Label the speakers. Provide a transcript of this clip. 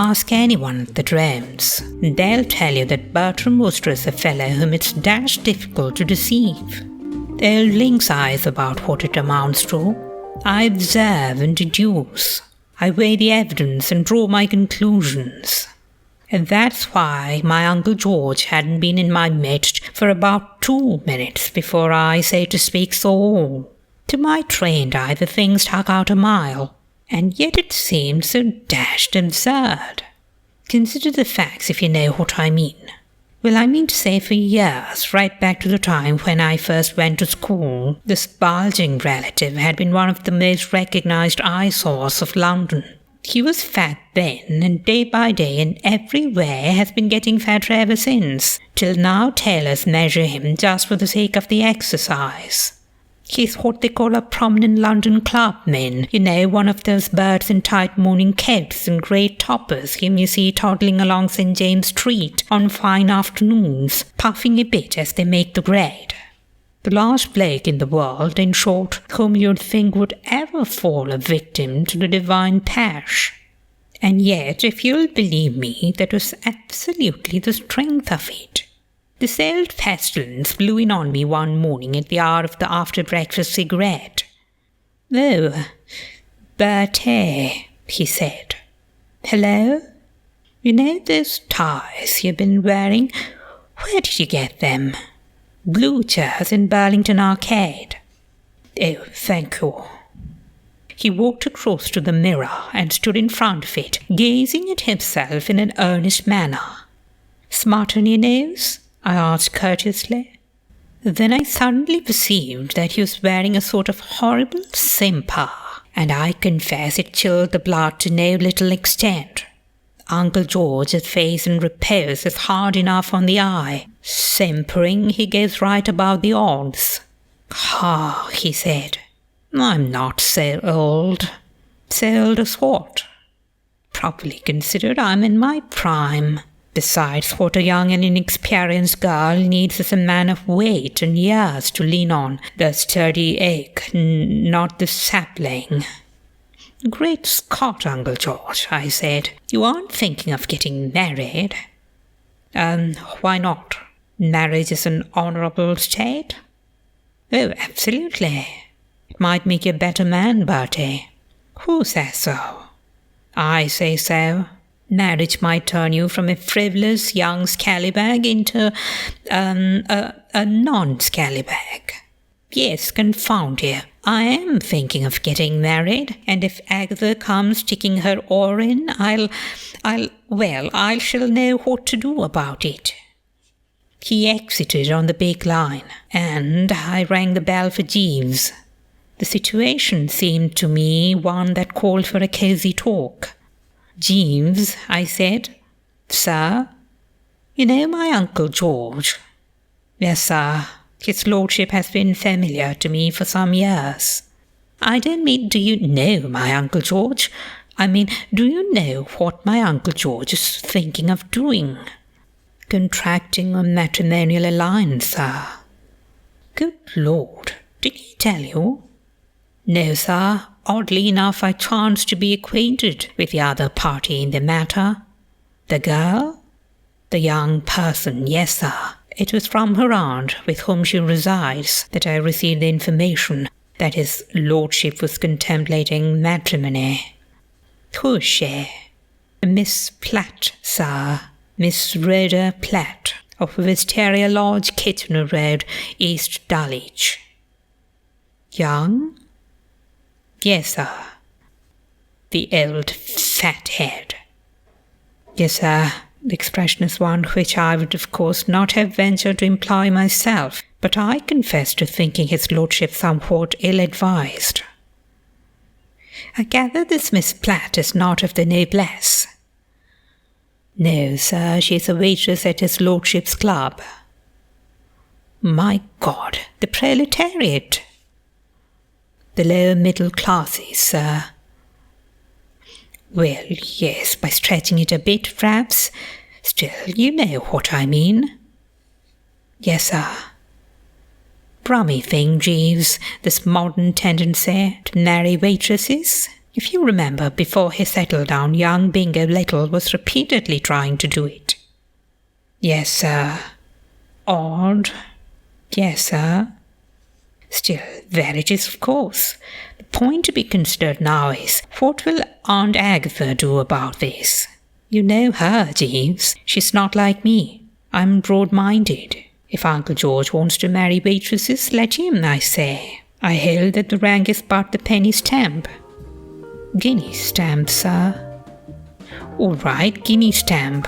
Speaker 1: Ask anyone at the Drams. They'll tell you that Bertie Wooster is a fellow whom it's dashed difficult to deceive. They'll lynx eyes about what it amounts to. I observe and deduce. I weigh the evidence and draw my conclusions. And that's why my Uncle George hadn't been in my midst for about 2 minutes before I, so to speak, saw all. To my trained eye the thing stuck out a mile, and yet it seemed so dashed absurd. Consider the facts if you know what I mean. Well, I mean to say for years, right back to the time when I first went to school, this bulging relative had been one of the most recognized eyesores of London. He was fat then, and day by day and every way has been getting fatter ever since, till now tailors measure him just for the sake of the exercise. He's what they call a prominent London clubman, you know, one of those birds in tight morning coats and grey toppers whom you see toddling along St. James Street on fine afternoons, puffing a bit as they make the grade. The last bloke in the world, in short, whom you'd think would ever fall a victim to the divine Posh. And yet, if you'll believe me, that was absolutely the strength of it. This old pestilence blew in on me one morning at the hour of the after-breakfast cigarette. "Oh, Bertie," he said. "Hello? You know those ties you've been wearing? Where did you get them?" "Blucher's in Burlington Arcade." "Oh, thank you." He walked across to the mirror and stood in front of it, gazing at himself in an earnest manner. "Smart on your nose?" I asked courteously. Then I suddenly perceived that he was wearing a sort of horrible simper, and I confess it chilled the blood to no little extent. Uncle George's face in repose is hard enough on the eye. Simpering, he goes right about the odds. "Ah," he said, "I'm not so old." "So old as what?" "Properly considered, I'm in my prime. Besides, what a young and inexperienced girl needs is a man of weight and years to lean on, the sturdy oak, not the sapling." "Great Scott, Uncle George," I said, "you aren't thinking of getting married?" Why not? Marriage is an honourable state." "Oh, absolutely. It might make you a better man, Bertie." "Who says so?" "I say so. Marriage might turn you from a frivolous young scallywag into a non-scallywag. Yes, confound you. I am thinking of getting married, and if Agatha comes sticking her oar in, I shall know what to do about it." He exited on the big line, and I rang the bell for Jeeves. The situation seemed to me one that called for a cosy talk. "Jeeves," I said. "Sir?" "You know my Uncle George?" "Yes, sir. His lordship has been familiar to me for some years." "I don't mean do you know my Uncle George? I mean, do you know what my Uncle George is thinking of doing?" "Contracting a matrimonial alliance, sir." "Good Lord, did he tell you?" "No, sir. Oddly enough, I chanced to be acquainted with the other party in the matter." "The girl?" "The young person, yes, sir. It was from her aunt, with whom she resides, that I received the information that his lordship was contemplating matrimony." "Who is she?" "Miss Platt, sir. Miss Rhoda Platt, of Wisteria Lodge, Kitchener Road, East Dulwich." "Young?" "Yes, sir." "The old fathead." "Yes, sir. The expression is one which I would of course not have ventured to employ myself, but I confess to thinking his lordship somewhat ill-advised." "I gather this Miss Platt is not of the noblesse." "No, sir, she is a waitress at his lordship's club." "My God, the proletariat!" "The lower middle classes, sir." "Well, yes, by stretching it a bit, perhaps. Still, you know what I mean." "Yes, sir." "Rummy thing, Jeeves, this modern tendency to marry waitresses. If you remember, before he settled down, young Bingo Little was repeatedly trying to do it. Yes, sir. Odd. Yes, sir. Still, there it is, of course. The point to be considered now is, what will Aunt Agatha do about this? You know her, Jeeves. She's not like me. I'm broad-minded. If Uncle George wants to marry waitresses, let him, I say. I held that the rank is but the penny stamp. Guinea stamp, sir. All right, guinea stamp.